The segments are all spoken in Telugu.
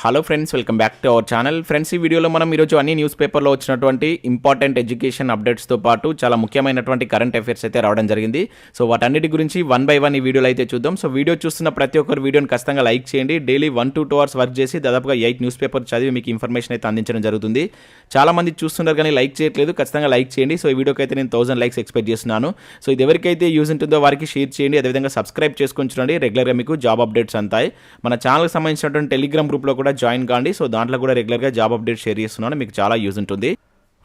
Hello friends, welcome back to our channel. Friends, ఈ వీడియోలో మనం ఈరోజు అన్ని న్యూస్ పేపర్లో వచ్చినటువంటి ఇంపార్టెంట్ ఎడ్యుకేషన్ అప్డేట్స్తో పాటు చాలా ముఖ్యమైనటువంటి కరెంట్ అఫైర్స్ అయితే రావడం జరిగింది. సో వాటన్నిటి గురించి వన్ బై వన్ ఈ వీడియోలో అయితే చూద్దాం. సో వీడియో చూస్తున్న ప్రతి ఒక్కరు వీడియోని ఖచ్చితంగా లైక్ చేయండి. డైలీ 1 to 2 hours వర్క్ చేసి దాదాపుగా 8 న్యూస్ పేపర్ చదివి మీకు ఇన్ఫర్మేషన్ అయితే అందించడం జరుగుతుంది. చాలా మంది చూస్తున్నారు కానీ లైక్ చేయట్లేదు. ఖచ్చితంగా లైక్ చేయండి. సో ఈ వీడియోకి అయితే నేను 1000 లైక్స్ ఎక్స్పెక్ట్ చేస్తున్నాను. సో ఇది ఎవరికైతే యూజ్ ఉంటుందో వారికి షేర్ చేయండి. అదేవిధంగా సబ్స్క్రైబ్ చేసుకొని చూడండి. రెగ్యులర్గా మీకు జాబ్ అప్డేట్స్ అంతాయి. మన ఛానల్కి సంబంధించినటువంటి టెలిగ్రామ్ గ్రూప్లో కూడా జాయిన్ కాండి. సో దాంట్లో కూడా రెగ్యులర్గా జాబ్ అప్డేట్ షేర్ చేస్తున్నాను. మీకు చాలా యూజ్ ఉంటుంది.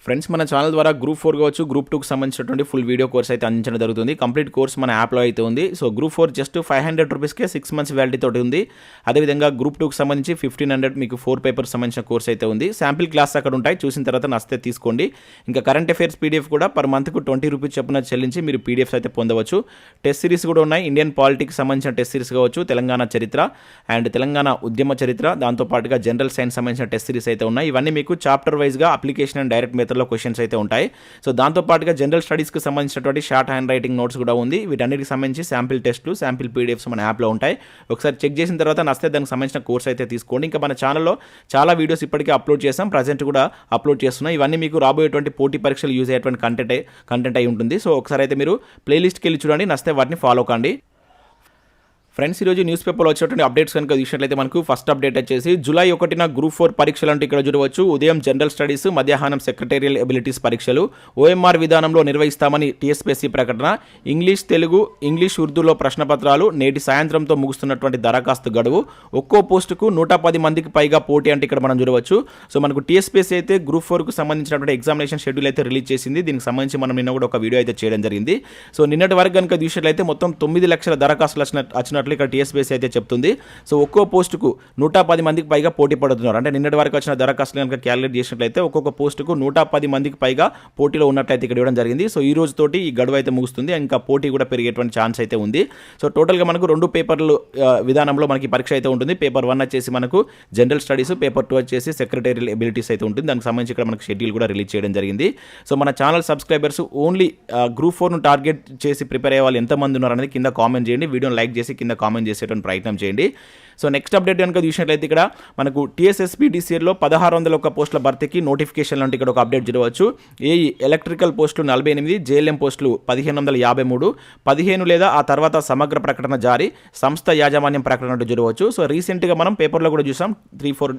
ఫ్రెండ్స్, మన ఛానల్ ద్వారా గ్రూప్ 4 కావచ్చు, గ్రూప్ 2కి సంబంధించినటువంటి ఫుల్ వీడియో కోర్స్ అయితే అందించడం జరుగుతుంది. కంప్లీట్ కోర్స్ మన యాప్లో అయితే ఉంది. సో గ్రూప్ 4 జస్ట్ 500 రూపీస్కే 6 months వ్యాలిటీ తోటి ఉంది. అదేవిధంగా గ్రూప్ 2కి సంబంధించి 1500 మీకు 4 పేపర్స్ సంబంధించిన కోర్స్ అయితే ఉంది. శాంపిల్ క్లాస్ అక్కడ ఉంటాయి, చూసిన తర్వాత నచ్చితే తీసుకోండి. ఇంకా కరెంట్ అఫైర్స్ పీడిఎఫ్ కూడా పర్ మంత్కు 20 రూపీస్ చొప్పున చెల్లించి మీరు పీడిఎఫ్స్ అయితే పొందవచ్చు. టెస్ట్ సిరీస్ కూడా ఉన్నాయి. ఇండియన్ పాలిటిక్స్ సంబంధించిన టెస్ట్ సిరీస్ కావచ్చు, తెలంగాణ చరిత్ర అండ్ తెలంగాణ ఉద్యమ చరిత్ర, దాంతోపాటుగా జనరల్ సైన్స్ సంబంధించిన టెస్ట్ సిరీస్ అయితే ఉన్నాయి. ఇవన్నీ మీకు చాప్టర్ వైజ్గా అప్లికేషన్ అండ్ డైరెక్ట్ మెథడ్లో క్వశ్చన్స్ అయితే ఉంటాయి. సో దాంతోపాటుగా జనరల్ స్టడీస్కి సంబంధించినటువంటి షార్ట్ హ్యాండ్ రైటింగ్ నోట్స్ కూడా ఉంది. వీటన్నిటికి సంబంధించి శాంపిల్ టెస్ట్లు, శాంపిల్ పీడిఎఫ్స్ మన యాప్లో ఉంటాయి. ఒకసారి చెక్ చేసిన తర్వాత నచ్చితే దానికి సంబంధించిన కోర్స్ అయితే తీసుకోండి. ఇంకా మన ఛానల్లో చాలా వీడియోస్ ఇప్పటికే అప్లోడ్ చేసాం, ప్రజెంట్ కూడా అప్లోడ్ చేస్తున్నాం. ఇవన్నీ మీకు రాబోయేటువంటి పోటీ పరీక్షలు యూజ్ అయ్యేటువంటి కంటెంట్ అయి ఉంటుంది. సో ఒకసారి అయితే మీరు ప్లేలిస్ట్కి వెళ్ళి చూడండి, నచ్చితే వాటిని ఫాలో కండి. ఫ్రెండ్స్, ఈరోజు న్యూస్ పేపర్లో వచ్చేటువంటి అప్డేట్స్ కనుక చూసినట్లయితే మనకు ఫస్ట్ అప్డేట్ వచ్చేసి జూలై 1న గ్రూప్ 4 పరీక్షలు అంటే ఇక్కడ చూడవచ్చు. ఉదయం జనరల్ స్టడీస్, మధ్యాహ్నం సెక్రటేరియల్ ఎబిలిటీస్ పరీక్షలు ఓఎంఆర్ విధానంలో నిర్వహిస్తామని టీఎస్పీఎస్సీ ప్రకటన. ఇంగ్లీష్, తెలుగు, ఇంగ్లీష్, ఉర్దూలో ప్రశ్నపత్రాలు. నేటి సాయంత్రంతో ముగుస్తున్నటువంటి దరఖాస్తు గడువు. ఒక్కో పోస్టుకు 110 మందికి పైగా పోటీ అంటే ఇక్కడ మనం చూడవచ్చు. సో మనకు టీఎస్పీఎస్సీ అయితే గ్రూప్ 4కు సంబంధించినటువంటి ఎగ్జామినేషన్ షెడ్యూల్ అయితే రిలీజ్ చేసింది. దీనికి సంబంధించి మనం నిన్న కూడా ఒక వీడియో అయితే చేయడం జరిగింది. సో నిన్నటి వరకు కనుక చూసినట్లయితే మొత్తం 9 లక్షల దరఖాస్తులు వచ్చినట్లు ఇక్కడ టీఎస్పీఎస్సీ అయితే చెప్తుంది. సో ఒక్కో పోస్టుకు 110 మందికి పైగా పోటీ పడుతున్నారు. అంటే నిన్నటి వరకు వచ్చిన దరఖాస్తులు కనుక క్యాలిక్యులేట్ చేసినట్లయితే ఒక్కొక్క పోస్టుకు 110 మందికి పైగా పోటీలో ఉన్నట్లయితే ఇక్కడ ఇవ్వడం జరిగింది. సో ఈ రోజు తోటి ఈ గడువు అయితే ముగుస్తుంది. ఇంకా పోటీ కూడా పెరిగేటువంటి ఛాన్స్ అయితే ఉంది. సో టోటల్గా మనకు 2 పేపర్లు విధానంలో మనకి పరీక్ష అయితే ఉంటుంది. పేపర్ 1 వచ్చేసి మనకు జనరల్ స్టడీస్, పేపర్ 2 వచ్చేసి సెక్రటేరియల్ ఎబిలిటీస్ అయితే ఉంటుంది. దానికి సంబంధించి ఇక్కడ మనకు షెడ్యూల్ కూడా రిలీజ్ చేయడం జరిగింది. సో మన ఛానల్ సబ్స్క్రైబర్స్ ఓన్లీ గ్రూప్ 4ను టార్గెట్ చేసి ప్రిపేర్ అయ్యే వాళ్ళు ఎంతమంది ఉన్నారు అనేది కింద కామెంట్ చేయండి. వీడియోని లైక్ చేసి కింద కామెంట్ చేసేటువంటి ప్రయత్నం చేయండి. సో నెక్స్ట్ అప్డేట్ కనుక చూసినట్లయితే ఇక్కడ మనకు టీఎస్ఎస్పీడీసీఎల్లో 1601 పోస్టుల భర్తీకి నోటిఫికేషన్లు అంటే ఇక్కడ ఒక అప్డేట్ చూడవచ్చు. ఏఈ ఎలక్ట్రికల్ పోస్టులు 48, జేఎల్ఎం పోస్టులు 1553, 15 లేదా ఆ తర్వాత సమగ్ర ప్రకటన జారీ, సంస్థ యాజమాన్యం ప్రకటన అంటే చూడవచ్చు. సో రీసెంట్గా మనం పేపర్లో కూడా చూసాం 3-4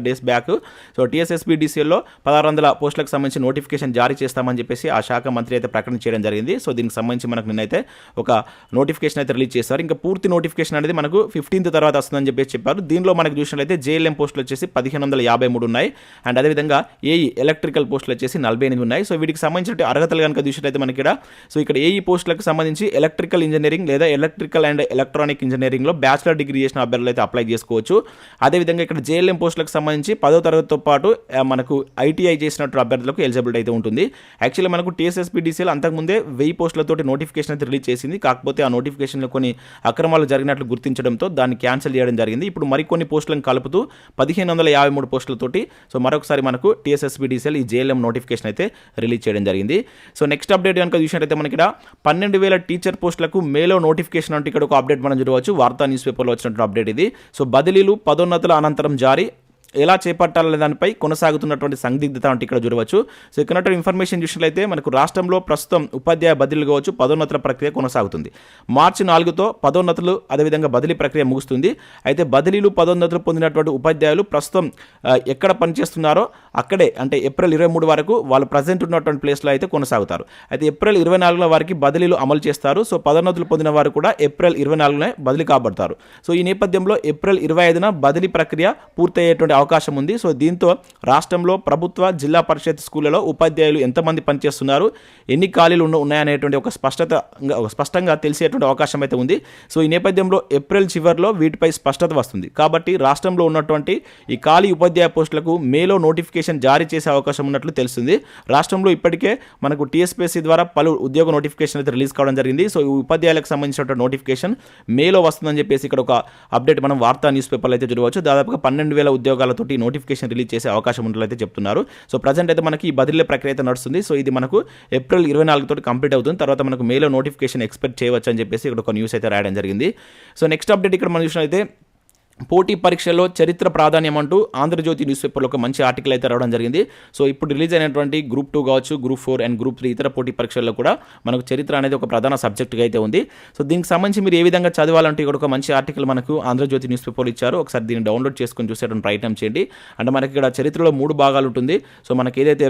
days బ్యాక్. సో టీఎస్ఎస్పీడీసీఎల్లో 1600 పోస్టులకు సంబంధించి నోటిఫికేషన్ జారీ చేస్తామని చెప్పేసి ఆ శాఖ మంత్రి అయితే ప్రకటన చేయడం జరిగింది. సో దీనికి సంబంధించి మనకు నిన్నైతే ఒక నోటిఫికేషన్ అయితే రిలీజ్ చేస్తారు. ఇంకా పూర్తి నోటిఫికేషన్ అనేది మనకు 15th తర్వాత వస్తుందని చెప్పేసి చెప్పారు. దీనిలో మనకు చూసినట్లయితే జేఎల్ఎం పోస్టులు వచ్చేసి 1553 ఉన్నాయి. అండ్ అదేవిధంగా ఏఈ ఎలక్ట్రికల్ పోస్టులు వచ్చేసి 48 ఉన్నాయి. సో వీటికి సంబంధించిన అర్హతలు కనుక చూసినట్లయితే మనకి ఇక్కడ ఏఈ పోస్టులకు సంబంధించి ఎలక్ట్రికల్ ఇంజనీరింగ్ లేదా ఎలక్ట్రికల్ అండ్ ఎలక్ట్రానిక్ ఇంజనీరింగ్లో బ్యాచిలర్ డిగ్రీ చేసిన అభ్యర్థులు అయితే అప్లై చేసుకోవచ్చు. అదేవిధంగా ఇక్కడ జేఎల్ఎం పోస్టులకు సంబంధించి 10వ తరగతితో పాటు మనకు ఐటీఐ చేసినట్టు అభ్యర్థులకు ఎలిజిబిలిటీ అయితే ఉంటుంది. యాక్చువల్లీ మనకు టీఎస్ఎస్పీడీసీఎల్ అంతకుముందే 1000 పోస్టులతోటి నోటిఫికేషన్ అయితే రిలీజ్ చేసింది. కాకపోతే ఆ నోటిఫికేషన్లో కొన్ని అక్రమాలు జరిగినట్లు గుర్తించడంతో దాన్ని క్యాన్సిల్ చేయడం జరిగింది. ఇప్పుడు మరికొన్ని పోస్టులను కలుపుతూ 1553 పోస్టులతోటి సో మరొకసారి మనకు టీఎస్ఎస్పీడీసీఎల్ ఈ జేఎల్ఎం నోటిఫికేషన్ అయితే రిలీజ్ చేయడం జరిగింది. సో నెక్స్ట్ అప్డేట్ కనుక చూసినట్లయితే మనకి 12,000 టీచర్ పోస్టులకు మేలో నోటిఫికేషన్ అంటే ఇక్కడ ఒక అప్డేట్ మనం చూడవచ్చు. వార్తా న్యూస్ పేపర్లో వచ్చినటువంటి అప్డేట్ ఇది. సో బదిలీలు, పదోన్నతుల అనంతరం జారీ, ఎలా చేపట్టాలనే దానిపై కొనసాగుతున్నటువంటి సందిగ్ధత అంటే ఇక్కడ చూడవచ్చు. సో ఇక్కడ ఇన్ఫర్మేషన్ చూసినట్లయితే మనకు రాష్ట్రంలో ప్రస్తుతం ఉపాధ్యాయ బదిలీలు కావచ్చు, పదోన్నతుల ప్రక్రియ కొనసాగుతుంది. మార్చి 4తో పదోన్నతులు అదేవిధంగా బదిలీ ప్రక్రియ ముగుస్తుంది. అయితే బదిలీలు, పదోన్నతులు పొందినటువంటి ఉపాధ్యాయులు ప్రస్తుతం ఎక్కడ పనిచేస్తున్నారో అక్కడే అంటే ఏప్రిల్ 23 వరకు వాళ్ళు ప్రజెంట్ ఉన్నటువంటి ప్లేస్లో అయితే కొనసాగుతారు. అయితే ఏప్రిల్ 24 వారికి బదిలీలు అమలు చేస్తారు. సో పదోన్నతులు పొందిన వారు కూడా ఏప్రిల్ 24 బదిలీ కాబడతారు. సో ఈ నేపథ్యంలో ఏప్రిల్ 25న బదిలీ ప్రక్రియ పూర్తయ్యేటువంటి అవకాశం ఉంది. సో దీంతో రాష్ట్రంలో ప్రభుత్వ, జిల్లా పరిషత్ స్కూళ్లలో ఉపాధ్యాయులు ఎంతమంది పనిచేస్తున్నారు, ఎన్ని ఖాళీలు ఉన్నాయనేటువంటి ఒక స్పష్టంగా తెలిసేటువంటి అవకాశం అయితే ఉంది. సో ఈ నేపథ్యంలో ఏప్రిల్ చివరిలో వీటిపై స్పష్టత వస్తుంది. కాబట్టి రాష్ట్రంలో ఉన్నటువంటి ఈ ఖాళీ ఉపాధ్యాయ పోస్టులకు మేలో నోటిఫికేషన్ జారీ చేసే అవకాశం ఉన్నట్లు తెలుస్తుంది. రాష్ట్రంలో ఇప్పటికే మనకు టీఎస్పీఎస్సీ ద్వారా పలు ఉద్యోగ నోటిఫికేషన్ అయితే రిలీజ్ కావడం జరిగింది. సో ఈ ఉపాధ్యాయులకు సంబంధించిన నోటిఫికేషన్ మేలో వస్తుందని చెప్పేసి ఇక్కడ ఒక అప్డేట్ మనం వార్తా న్యూస్ పేపర్లో అయితే చూడవచ్చు. దాదాపుగా 12,000 ఉద్యోగాలతోటి నోటిఫికేషన్ రిలీజ్ చేసే అవకాశం ఉన్నట్లయితే చెప్తున్నారు. సో ప్రజెంట్ అయితే మనకి ఈ బదిలీ ప్రక్రియ అయితే నడుస్తుంది. సో ఇది మనకు ఏప్రిల్ 24 తోటి కంప్లీట్ అవుతుంది. తర్వాత మనకు మేలో నోటిఫికేషన్ ఎక్స్పెక్ట్ చేయవచ్చు అని చెప్పేసి ఇక్కడ ఒక న్యూస్ అయితే రాయడం జరిగింది. సో నెక్స్ట్ అప్డేట్ ఇక్కడ మనం చూసినట్లయితే పోటీ పరీక్షల్లో చరిత్ర ప్రాధాన్యం అంటూ ఆంధ్రజ్యోతి న్యూస్ పేపర్లో ఒక మంచి ఆర్టికల్ అయితే రావడం జరిగింది. సో ఇప్పుడు రిలీజ్ అయినటువంటి గ్రూప్ 2 కావచ్చు, గ్రూప్ 4 అండ్ గ్రూప్ 3 ఇతర పోటీ పరీక్షల్లో కూడా మనకు చరిత్ర అనేది ఒక ప్రధాన సబ్జెక్టుగా అయితే ఉంది. సో దీనికి సంబంధించి మీరు ఏ విధంగా చదవాలంటే ఇక్కడ ఒక మంచి ఆర్టికల్ మనకు ఆంధ్రజ్యోతి న్యూస్ పేపర్లో ఇచ్చారు. ఒకసారి దీన్ని డౌన్లోడ్ చేసుకొని చూసేటువంటి ప్రయత్నం చేయండి. అంటే మనకి ఇక్కడ చరిత్రలో 3 భాగాలు ఉంటుంది. సో మనకి ఏదైతే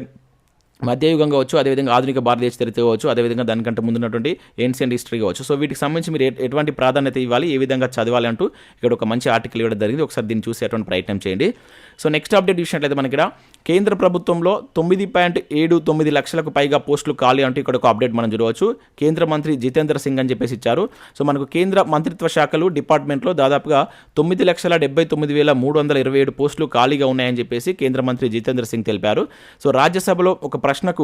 మధ్యయుగం కావచ్చు, అదేవిధంగా ఆధునిక భారతదేశ చరిత్ర కావచ్చు, అదేవిధంగా దానికంటే ముందున్నటువంటి ఏన్షియంట్ హిస్టరీ కావచ్చు. సో వీటికి సంబంధించి మీరు ఎటువంటి ప్రాధాన్యత ఇవ్వాలి, ఏ విధంగా చదవాలి అంటూ ఇక్కడ ఒక మంచి ఆర్టికల్ ఇవ్వడం జరిగింది. ఒకసారి దీన్ని చూసేటువంటి ప్రయత్నం చేయండి. సో నెక్స్ట్ అప్డేట్ చూసినట్లయితే మనకి ఇక్కడ కేంద్ర ప్రభుత్వంలో 9.79 లక్షలకు పైగా పోస్టులు ఖాళీ అంటూ ఇక్కడ ఒక అప్డేట్ మనం చూడవచ్చు. కేంద్ర మంత్రి జితేంద్ర సింగ్ అని చెప్పేసి ఇచ్చారు. సో మనకు కేంద్ర మంత్రిత్వ శాఖలు డిపార్ట్మెంట్లో దాదాపుగా 9,79,327 పోస్టులు ఖాళీగా ఉన్నాయని చెప్పేసి కేంద్ర మంత్రి జితేంద్ర సింగ్ తెలిపారు. సో రాజ్యసభలో ఒక ప్రశ్నకు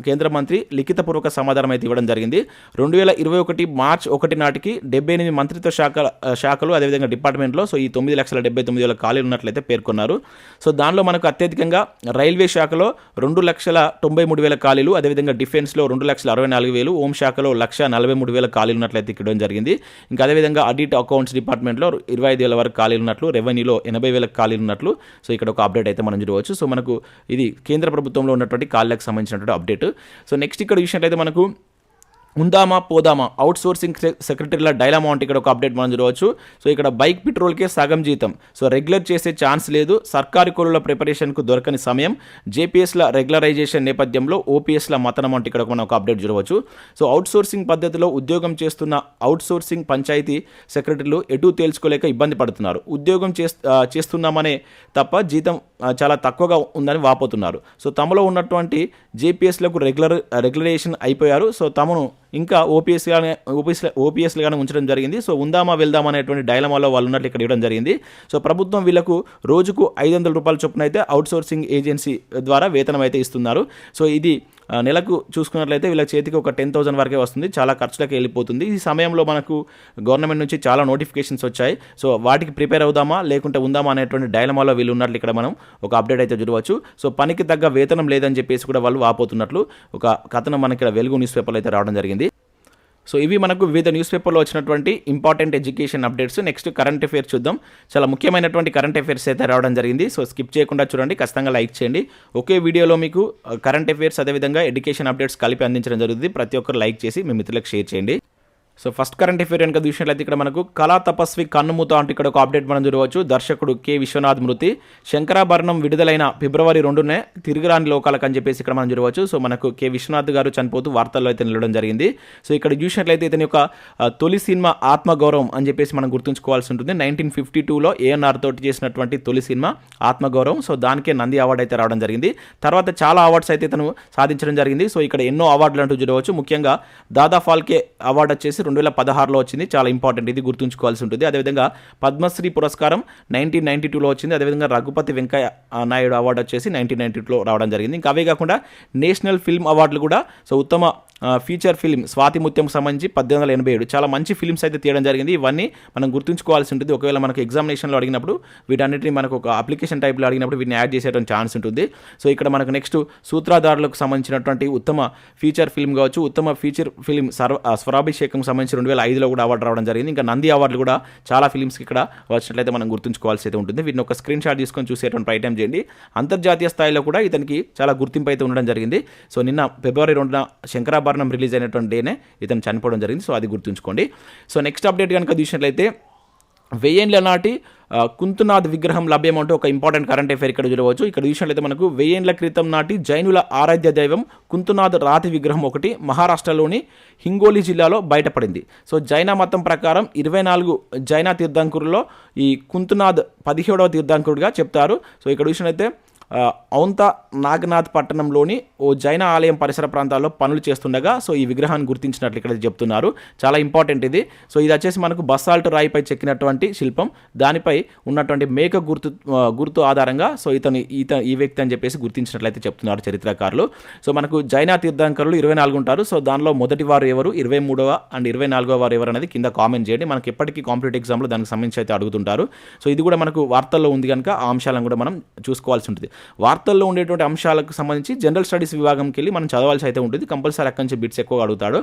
కేంద్ర మంత్రి లిఖితపూర్వక సమాధానం అయితే ఇవ్వడం జరిగింది. 2021 మార్చి 1 నాటికి 78 మంత్రిత్వ శాఖలు అదేవిధంగా డిపార్ట్మెంట్లో సో ఈ 9,79,000 ఖాళీలు ఉన్నట్లయితే పేర్కొన్నారు. సో దానిలో మనకు అత్యధికంగా రైల్వే శాఖలో 2,93,000 ఖాళీలు, అదేవిధంగా డిఫెన్స్లో 2,64,000, హోం శాఖలో 1,43,000 ఖాళీలు ఉన్నట్లయితే ఇవ్వడం జరిగింది. ఇంకా అదేవిధంగా ఆడిట్ అకౌంట్స్ డిపార్ట్మెంట్లో 25,000 వరకు ఖాళీలు ఉన్నట్లు, రెవెన్యూలో 80,000 ఖాళీలు ఉన్నట్లు సో ఇక్కడ ఒక అప్డేట్ అయితే మనం చూడవచ్చు. సో మనకు ఇది కేంద్ర ప్రభుత్వంలో ఉన్నటువంటి ఖాళీలకు సంబంధించినటువంటి అప్డేట్. సో నెక్స్ట్ ఇక్కడ చూసినట్లయితే మనకు ఉందామా పోదామా అవుట్సోర్సింగ్ సెక్రటరీల డైలామా అంటే ఇక్కడ ఒక అప్డేట్ మనం చూడవచ్చు. సో ఇక్కడ బైక్ పెట్రోల్కే సగం జీతం, సో రెగ్యులర్ చేసే ఛాన్స్ లేదు, సర్కారీ కోళ్ల ప్రిపరేషన్కు దొరకని సమయం, జేపీఎస్ల రెగ్యులరైజేషన్ నేపథ్యంలో ఓపీఎస్ల మతనం అంటే ఇక్కడ మనం ఒక అప్డేట్ చూడవచ్చు. సో అవుట్సోర్సింగ్ పద్ధతిలో ఉద్యోగం చేస్తున్న అవుట్సోర్సింగ్ పంచాయతీ సెక్రటరీలు ఎటు తేల్చుకోలేక ఇబ్బంది పడుతున్నారు. ఉద్యోగం చేస్తున్నామనే తప్ప జీతం చాలా తక్కువగా ఉందని వాపోతున్నారు. సో తమలో ఉన్నటువంటి జేపీఎస్లకు రెగ్యులరైజేషన్ అయిపోయారు. సో తమను ఇంకా ఓపీఎస్లుగానే ఉంచడం జరిగింది. సో ఉందామా వెళ్దామా అనేటువంటి డైలమాలో వాళ్ళు ఉన్నట్లు ఇక్కడ ఇవ్వడం జరిగింది. సో ప్రభుత్వం వీళ్ళకు రోజుకు 500 రూపాయల చొప్పున అయితే అవుట్సోర్సింగ్ ఏజెన్సీ ద్వారా వేతనం అయితే ఇస్తున్నారు. సో ఇది నెలకు చూసుకున్నట్లయితే వీళ్ళ చేతికి ఒక 10,000 వరకే వస్తుంది, చాలా ఖర్చులకి వెళ్ళిపోతుంది. ఈ సమయంలో మనకు గవర్నమెంట్ నుంచి చాలా నోటిఫికేషన్స్ వచ్చాయి. సో వాటికి ప్రిపేర్ అవుదామా లేకుంటే ఉందామా అనేటువంటి డైలమాలో వీళ్ళు ఉన్నట్లు ఇక్కడ మనం ఒక అప్డేట్ అయితే చూడవచ్చు. సో పనికి తగ్గ వేతనం లేదని చెప్పేసి కూడా వాళ్ళు వాపోతున్నట్లు ఒక కథనం మనకి ఇక్కడ వెలుగు న్యూస్ పేపర్లో అయితే రావడం జరిగింది. సో ఇవి మనకు వివిధ న్యూస్ పేపర్లో వచ్చినటువంటి important education updates. Next current affairs చూద్దాం. చాలా ముఖ్యమైనటువంటి కరెంట్ అఫైర్స్ అయితే రావడం జరిగింది. సో స్కిప్ చేయకుండా చూడండి, ఖచ్చితంగా లైక్ చేయండి. ఒకే వీడియోలో మీకు కరెంట్ అఫైర్స్ అదేవిధంగా ఎడ్యుకేషన్ అప్డేట్స్ కలిపి అందించడం జరుగుతుంది. ప్రతి ఒక్కరు లైక్ చేసి మీ మిత్రులకు షేర్ చేయండి. సో ఫస్ట్ కరెంట్ అఫైర్ కనుక చూసినట్లయితే ఇక్కడ మనకు కళా తపస్వి కన్నుమూత అంటే ఇక్కడ ఒక అప్డేట్ మనం చూడవచ్చు. దర్శకుడు కె విశ్వనాథ్ మృతి, శంకరాభరణం విడుదలైన ఫిబ్రవరి 2నే తిరిగిరాని లోకాలకు అని చెప్పేసి ఇక్కడ మనం చూడవచ్చు. సో మనకు కె విశ్వనాథ్ గారు చనిపోతూ వార్తల్లో అయితే నిలవడం జరిగింది. సో ఇక్కడ చూసినట్లయితే ఇతని యొక్క తొలి సినిమా ఆత్మగౌరవం అని చెప్పేసి మనం గుర్తుంచుకోవాల్సి ఉంటుంది. 1952లో ఏఎన్ఆర్ తోటి చేసినటువంటి తొలి సినిమా ఆత్మగౌరవం. సో దానికే నంది అవార్డు అయితే రావడం జరిగింది. తర్వాత చాలా అవార్డ్స్ అయితే ఇతను సాధించడం జరిగింది. సో ఇక్కడ ఎన్నో అవార్డులు అంటూ చూడవచ్చు. ముఖ్యంగా దాదా ఫాల్కే అవార్డు వచ్చేసి 2016లో వచ్చింది, చాలా ఇంపార్టెంట్, ఇది గుర్తుంచుకోవాల్సి ఉంటుంది. అదేవిధంగా పద్మశ్రీ పురస్కారం 1992లో వచ్చింది. అదేవిధంగా రఘుపతి వెంకయ్య నాయుడు అవార్డు వచ్చేసి 1992లో రావడం జరిగింది. ఇంకా అవే కాకుండా నేషనల్ ఫిల్మ్ అవార్డులు కూడా సో ఉత్తమ ఫీచర్ ఫిల్మ్ స్వాతి ముత్యంకు సంబంధించి 1887 చాలా మంచి ఫిల్మ్స్ అయితే తీయడం జరిగింది. ఇవన్నీ మనం గుర్తుంచుకోవాల్సి ఉంటుంది. ఒకవేళ మనకు ఎగ్జామినేషన్లో అడిగినప్పుడు వీటన్నిటిని మనకు ఒక అప్లికేషన్ టైప్లో అడిగినప్పుడు వీటిని యాడ్ చేసేటువంటి ఛాన్స్ ఉంటుంది. సో ఇక్కడ మనకు నెక్స్ట్ సూత్రధారులకు సంబంధించినటువంటి ఉత్తమ ఫీచర్ ఫిల్మ్ కావచ్చు, ఉత్తమ ఫీచర్ ఫిల్మ్ స్వరాభిషేకం సంబంధించి 2005లో కూడా అవార్డు రావడం జరిగింది. ఇంకా నంది అవార్డులు కూడా చాలా ఫిల్మ్స్కి ఇక్కడ వచ్చినట్లయితే మనం గుర్తుంచుకోవాల్సి అయితే ఉంటుంది. వీటిని ఒక స్క్రీన్ షాట్ తీసుకొని చూసేటువంటి ప్రయత్నం చేయండి. అంతర్జాతీయ స్థాయిలో కూడా ఇతనికి చాలా గుర్తింపు అయితే ఉండడం జరిగింది. సో నిన్న ఫిబ్రవరి 2న శంకరాభరణం రిలీజ్ అయినటువంటి డేనే ఇతను చనిపోవడం జరిగింది. సో అది గుర్తుంచుకోండి. సో నెక్స్ట్ అప్డేట్ కనుక చూసినట్లయితే 1000 ఏళ్ల నాటి కుంతునాథ్ విగ్రహం లభ్యమంటూ ఒక ఇంపార్టెంట్ కరెంట్ అఫైర్ ఇక్కడ చూడవచ్చు. ఇక్కడ చూసినట్లయితే మనకు 1000 ఏళ్ల క్రితం నాటి జైనుల ఆరాధ్య దైవం కుంతునాథ్ రాతి విగ్రహం ఒకటి మహారాష్ట్రలోని హింగోలి జిల్లాలో బయటపడింది. సో జైన మతం ప్రకారం 24 జైన తీర్థంకురులో ఈ కుంతునాథ్ 17వ తీర్థంకురుడిగా చెప్తారు. సో ఇక్కడ చూసినట్లయితే ఔంత నాగనాథ్ పట్టణంలోని ఓ జైన ఆలయం పరిసర ప్రాంతాల్లో పనులు చేస్తుండగా సో ఈ విగ్రహాన్ని గుర్తించినట్లు ఇక్కడ చెప్తున్నారు. చాలా ఇంపార్టెంట్ ఇది. సో ఇది వచ్చేసి మనకు బసాల్ట్ రాయిపై చెక్కినటువంటి శిల్పం, దానిపై ఉన్నటువంటి మేక గుర్తు ఆధారంగా సో ఈ వ్యక్తి అని చెప్పేసి గుర్తించినట్లయితే చెప్తున్నారు చరిత్రకారులు. సో మనకు జైన తీర్థంకరులు 24 ఉంటారు. సో దానిలో మొదటి వారు ఎవరు, 23వ అండ్ 24వ వారు ఎవరు అనేది కింద కామెంట్ చేయండి. మనకి ఎప్పటికీ కాంపిటేటివ్ ఎగ్జామ్లో దానికి సంబంధించి అయితే అడుగుతుంటారు. సో ఇది కూడా మనకు వార్తల్లో ఉంది కనుక ఆ అంశాలను కూడా మనం చూసుకోవాల్సి ఉంటుంది. వార్తల్లో ఉండేటువంటి అంశాలకు సంబంధించి జనరల్ స్టడీస్ విభాగంకి వెళ్ళి మనం చదవాల్సి అయితే ఉంటుంది. కంపల్సరీ అక్కడి నుంచి బిట్స్ ఎక్కువగా అడుగుతాడు.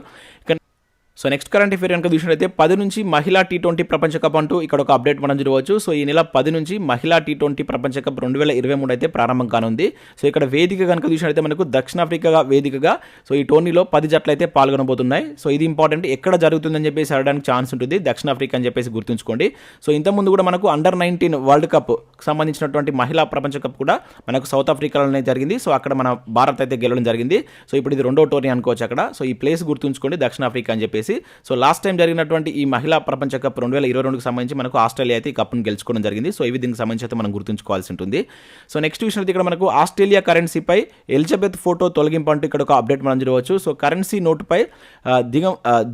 సో నెక్స్ట్ కరెంట్ అఫేర్ కనుక చూసినట్లయితే 10 నుంచి మహిళా T20 ప్రపంచ కప్ అంటూ ఇక్కడ ఒక అప్డేట్ మనం చూడవచ్చు. సో ఈ నెల 10 నుంచి మహిళా T20 ప్రపంచ కప్ 2023 అయితే ప్రారంభం కానుంది. సో ఇక్కడ వేదిక కనుక చూసినట్లయితే మనకు దక్షిణాఫ్రికా వేదికగా సో ఈ టోర్నీలో 10 జట్లు అయితే పాల్గొనబోతున్నాయి. సో ఇది ఇంపార్టెంట్, ఎక్కడ జరుగుతుందని చెప్పేసి అడగడానికి ఛాన్స్ ఉంటుంది, దక్షిణాఫ్రికా అని చెప్పేసి గుర్తుంచుకోండి. సో ఇంతకుముందు కూడా మనకు అండర్-19 వరల్డ్ కప్ సంబంధించినటువంటి మహిళా ప్రపంచ కప్ కూడా మనకు సౌత్ ఆఫ్రికాలోనే జరిగింది. సో అక్కడ మన భారత్ అయితే గెలవడం జరిగింది. సో ఇప్పుడు ఇది రెండో టోర్నీ అనుకోవచ్చు అక్కడ. సో ఈ ప్లేస్ గుర్తుంచుకోండి, దక్షిణాఫ్రికా అని చెప్పేసి. సో లాస్ట్ టైం జరిగినటువంటి ఈ మహిళా ప్రపంచ కప్ 2022కి సంబంధించి మనకు ఆస్ట్రేలియా అయితే ఈ కప్ను గెలుచుకోవడం జరిగింది. సో ఇవి దీనికి సంబంధించి అయితే మనం గుర్తుంచుకోవాల్సి ఉంటుంది. సో నెక్స్ట్ విషయం అయితే ఇక్కడ మనకు ఆస్ట్రేలియా కరెన్సీపై ఎలిజబెత్ ఫోటో తొలగింపు అంటూ ఇక్కడ ఒక అప్డేట్ మనం చూడవచ్చు. సో కరెన్సీ నోటుపై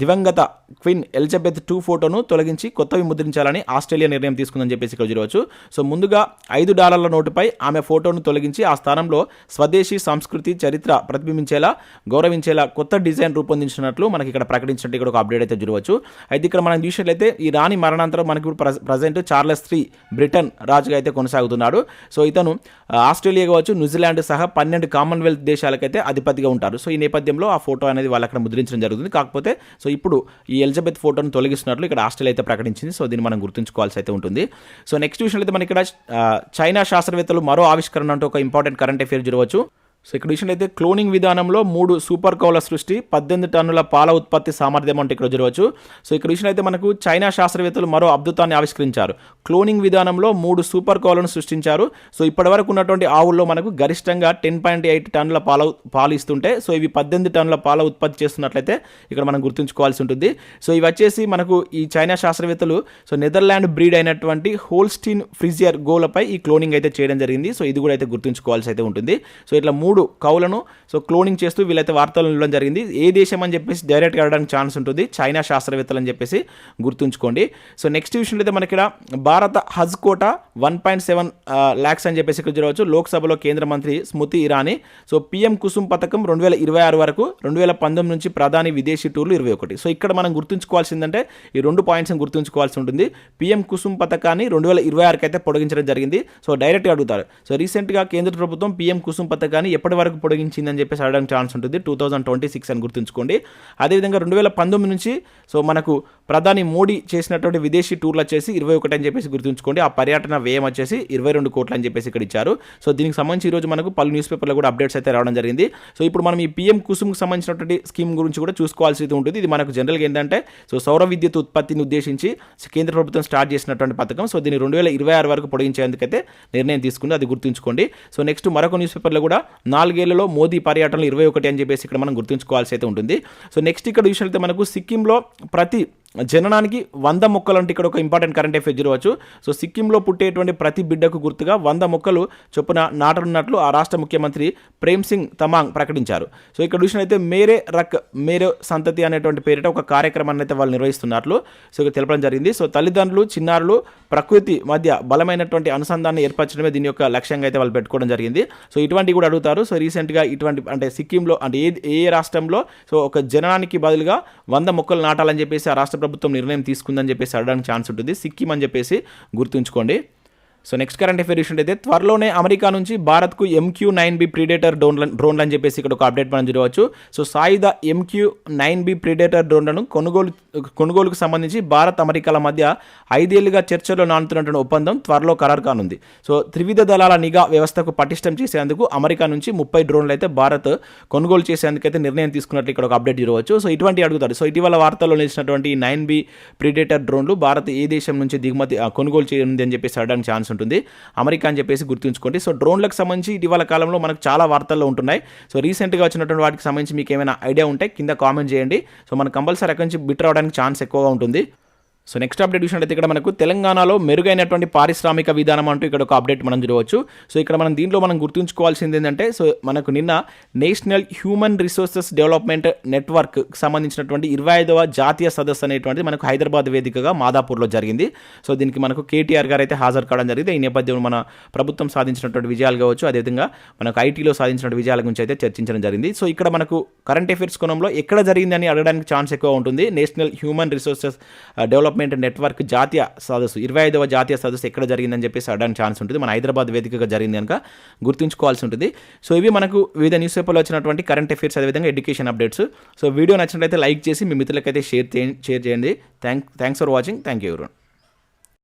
దివంగత క్వీన్ ఎలిజబెత్ 2 ఫోటోను తొలగించి కొత్తవి ముద్రించాలని ఆస్ట్రేలియా నిర్ణయం తీసుకుందని చెప్పేసి ఇక్కడ చూడవచ్చు. సో ముందుగా $5 నోటుపై ఆమె ఫోటోను తొలగించి ఆ స్థానంలో స్వదేశీ సంస్కృతి చరిత్ర ప్రతిబింబించేలా గౌరవించేలా కొత్త డిజైన్ రూపొందించినట్లు మనకి ఇక్కడ ప్రకటించినట్టు ఇక్కడ ఒక అప్డేట్ అయితే చూడవచ్చు. అయితే ఇక్కడ మనం చూసినట్లయితే ఈ రాణి మరణాంతరం మనకి ప్రజెంట్ చార్లెస్ III బ్రిటన్ రాజుగా అయితే కొనసాగుతున్నాడు. సో ఇతను ఆస్ట్రేలియా కావచ్చు, న్యూజిలాండ్ సహా 12 కామన్వెల్త్ దేశాలకైతే అధిపతిగా ఉంటారు. సో ఈ నేపథ్యంలో ఆ ఫోటో అనేది వాళ్ళు అక్కడ ముద్రించడం జరుగుతుంది. కాకపోతే సో ఇప్పుడు ఈ ఎలిజబెత్ ఫోటోను తొలగిస్తున్నట్లు ఇక్కడ ఆస్ట్రేలియా అయితే ప్రకటించింది. సో దీన్ని మనం గుర్తుంచుకోవాల్సి అయితే ఉంటుంది. సో నెక్స్ట్ విషయం అయితే మనకి ఇక్కడ చైనా శాస్త్రవేత్తలు మరో ఆవిష్కరణ అంటూ ఒక ఇంపార్టెంట్ కరెంట్ అఫేర్ చూడవచ్చు. సో ఇక్కడ విషయంలో క్లోనింగ్ విధానంలో 3 సూపర్ కౌల సృష్టి 18 టన్నుల పాల ఉత్పత్తి సామర్థ్యం అంటే ఇక్కడ చూడవచ్చు. సో ఇక్కడ విషయంలో అయితే మనకు చైనా శాస్త్రవేత్తలు మరో అద్భుతాన్ని ఆవిష్కరించారు. క్లోనింగ్ విధానంలో 3 సూపర్ కౌలను సృష్టించారు. సో ఇప్పటి వరకు ఉన్నటువంటి ఆవుల్లో మనకు గరిష్టంగా 10.8 టన్నుల పాలు ఇస్తుంటే సో ఇవి 18 టన్నుల పాల ఉత్పత్తి చేస్తున్నట్లయితే ఇక్కడ మనం గుర్తుంచుకోవాల్సి ఉంటుంది. సో ఇవి వచ్చేసి మనకు ఈ చైనా శాస్త్రవేత్తలు సో నెదర్లాండ్ బ్రీడ్ అయినటువంటి హోల్స్టీన్ ఫ్రిజియర్ గోలపై ఈ క్లోనింగ్ అయితే చేయడం జరిగింది. సో ఇది కూడా అయితే గుర్తుంచుకోవాల్సి అయితే ఉంటుంది. సో ఇట్లా 3 కౌలను సో క్లోనింగ్ చేస్తూ వీళ్ళైతే వార్తలు ఇవ్వడం జరిగింది. ఏ దేశం అని చెప్పేసి డైరెక్ట్గా అడగడానికి ఛాన్స్ ఉంటుంది, చైనా శాస్త్రవేత్తలు అని చెప్పేసి గుర్తుంచుకోండి. సో నెక్స్ట్ విషయం అయితే మనకి ఇక్కడ భారత హజ్ కోటా 1.7 lakhs అని చెప్పేసి ఇక్కడ చూడవచ్చు. లోక్సభలో కేంద్ర మంత్రి స్మృతి ఇరానీ సో PM కుసుమ్ పథకం 2026 వరకు, 2019 నుంచి ప్రధాని విదేశీ టూర్లు 21. సో ఇక్కడ మనం గుర్తుంచుకోవాల్సిందంటే ఈ 2 పాయింట్స్ని గుర్తుంచుకోవాల్సి ఉంటుంది. PM కుసుమ్ పథకాన్ని 2026కి అయితే పొడిగించడం జరిగింది. సో డైరెక్ట్గా అడుగుతారు. సో రీసెంట్గా కేంద్ర ప్రభుత్వం PM కుసుమ్ పథకాన్ని ఎప్పటి వరకు పొడిగించిందని చెప్పేసి అడగడానికి ఛాన్స్ ఉంటుంది, 2026 అని గుర్తుంచుకోండి. అదేవిధంగా 2019 నుంచి సో మనకు ప్రధాని మోడీ చేసినటువంటి విదేశీ టూర్లు వచ్చేసి 21 అని చెప్పేసి గుర్తుంచుకోండి. ఆ పర్యటన వ్యయం వచ్చేసి 22 కోట్లు అని చెప్పేసి ఇక్కడ ఇచ్చారు. సో దీనికి సంబంధించి ఈరోజు మనకు పలు న్యూస్ పేపర్లో కూడా అప్డేట్స్ అయితే రావడం జరిగింది. సో ఇప్పుడు మనం ఈ PM కుసుమ్కి సంబంధించినటువంటి స్కీమ్ గురించి కూడా చూసుకోవాల్సి ఉంటుంది. ఇది మనకు జనరల్గా ఏంటంటే సో సౌర విద్యుత్ ఉత్పత్తిని ఉద్దేశించి కేంద్ర ప్రభుత్వం స్టార్ట్ చేసినటువంటి పథకం. సో దీన్ని 2026 వరకు పొడిగించేందుకైతే నిర్ణయం తీసుకుంది, అది గుర్తుంచుకోండి. సో నెక్స్ట్ మరొక న్యూస్ పేపర్లో కూడా 4 ఏళ్లలో మోదీ పర్యటనలు 21 అని చెప్పేసి ఇక్కడ మనం గుర్తుంచుకోవాల్సి అయితే ఉంటుంది. సో నెక్స్ట్ ఇక్కడ విషయం అయితే మనకు సిక్కింలో ప్రతి జననానికి 100 మొక్కలు అంటే ఇక్కడ ఒక ఇంపార్టెంట్ కరెంట్ అఫేర్ చూడవచ్చు. సో సిక్కింలో పుట్టేటువంటి ప్రతి బిడ్డకు గుర్తుగా 100 మొక్కలు చొప్పున నాటనున్నట్లు ఆ రాష్ట్ర ముఖ్యమంత్రి ప్రేమ్ సింగ్ తమాంగ్ ప్రకటించారు. సో ఇక్కడ విషయం అయితే మేరే రక్ మేరే సంతతి అనేటువంటి పేరిట ఒక కార్యక్రమాన్ని అయితే వాళ్ళు నిర్వహిస్తున్నట్లు సో తెలపడం జరిగింది. సో తల్లిదండ్రులు, చిన్నారులు, ప్రకృతి మధ్య బలమైనటువంటి అనుసంధానాన్ని ఏర్పరచడమే దీని యొక్క లక్ష్యంగా అయితే వాళ్ళు పెట్టుకోవడం జరిగింది. సో ఇటువంటివి కూడా అడుగుతారు. సో రీసెంట్గా ఇటువంటి అంటే సిక్కింలో అంటే ఏ రాష్ట్రంలో సో ఒక జనానికి బదులుగా 100 మొక్కలు నాటాలని చెప్పేసి ఆ రాష్ట్ర ప్రభుత్వం నిర్ణయం తీసుకుందని చెప్పేసి అడగడానికి ఛాన్స్ ఉంటుంది, సిక్కిం అని చెప్పేసి గుర్తుంచుకోండి. సో నెక్స్ట్ కరెంట్ అఫేర్ విషయం అయితే త్వరలోనే అమెరికా నుంచి భారత్కు MQ-9B ప్రిడేటర్ డ్రోన్లు అని చెప్పేసి ఇక్కడ ఒక అప్డేట్ మనం చూడవచ్చు. సో సాయుధ MQ-9B ప్రిడేటర్ డ్రోన్లను కొనుగోలుకు సంబంధించి భారత్ అమెరికాల మధ్య 5 ఏళ్లుగా చర్చలో నానుతున్నటువంటి ఒప్పందం త్వరలో ఖరారు కానుంది. సో త్రివిధ దళాల నిఘా వ్యవస్థకు పటిష్టం చేసేందుకు అమెరికా నుంచి 30 డ్రోన్లు అయితే భారత్ కొనుగోలు చేసేందుకైతే నిర్ణయం తీసుకున్నట్లు ఇక్కడ ఒక అప్డేట్ చూడవచ్చు. సో ఇటువంటి అడుగుతారు. సో ఇటీవల వార్తల్లో నిలిచినటువంటి 9B ప్రిడేటర్ డ్రోన్లు భారత్ ఏ దేశం నుంచి కొనుగోలు చేయనుంది అని చెప్పేసి అడగడానికి ఛాన్స్ ఉంటుంది, అమెరికా అని చెప్పేసి గుర్తుంచుకోండి. సో డ్రోన్లకు సంబంధించి ఇటీవల కాలంలో మనకు చాలా వార్తల్లో ఉంటున్నాయి. సో రీసెంట్గా వచ్చినటువంటి వాటికి సంబంధించి మీకు ఏమైనా ఐడియా ఉంటే కింద కామెంట్ చేయండి. సో మనకు కంపల్సరీ అక్కడి నుంచి బిట్ రావడానికి ఛాన్స్ ఎక్కువగా ఉంటుంది. సో నెక్స్ట్ అప్డేట్ చూసినట్లయితే ఇక్కడ మనకు తెలంగాణలో మెరుగైనటువంటి పారిశ్రామిక విధానం అంటూ ఇక్కడ ఒక అప్డేట్ మనం చూడవచ్చు. సో ఇక్కడ దీంట్లో మనం గుర్తుంచుకోవాల్సింది ఏంటంటే సో మనకు నిన్న national human resources development network సంబంధించినటువంటి 25వ జాతీయ సదస్సు అనేటువంటిది మనకు హైదరాబాద్ వేదికగా మాదాపూర్లో జరిగింది. సో దీనికి మనకు KTR గారు అయితే హాజరు కావడం జరిగింది. ఈ నేపథ్యంలో మన ప్రభుత్వం సాధించినటువంటి విజయాలు కావచ్చు, అదేవిధంగా మనకు ఐటీలో సాధించిన విజయాల గురించి అయితే చర్చించడం జరిగింది. సో ఇక్కడ మనకు కరెంట్ అఫైర్స్ కోణంలో ఎక్కడ జరిగిందని అడగడానికి ఛాన్స్ ఎక్కువ ఉంటుంది. National human resources development development network జాతీయ సదస్సు 25వ జాతీయ సదస్సు ఎక్కడ జరిగిందని చెప్పేసి అడడానికి ఛాన్స్ ఉంటుంది. మన హైదరాబాద్ వేదికగా జరిగింది కనుక గుర్తుంచుకోవాల్సి ఉంటుంది. సో ఇవి మనకు వివిధ న్యూస్ పేపర్లో వచ్చినటువంటి కరెంట్ అఫైర్స్, అదేవిధంగా ఎడ్యుకేషన్ అప్డేట్స్. సో వీడియో నచ్చినట్లయితే లైక్ చేసి మీ మిత్రులకైతే షేర్ చేయండి. Thanks for watching. Thank you everyone.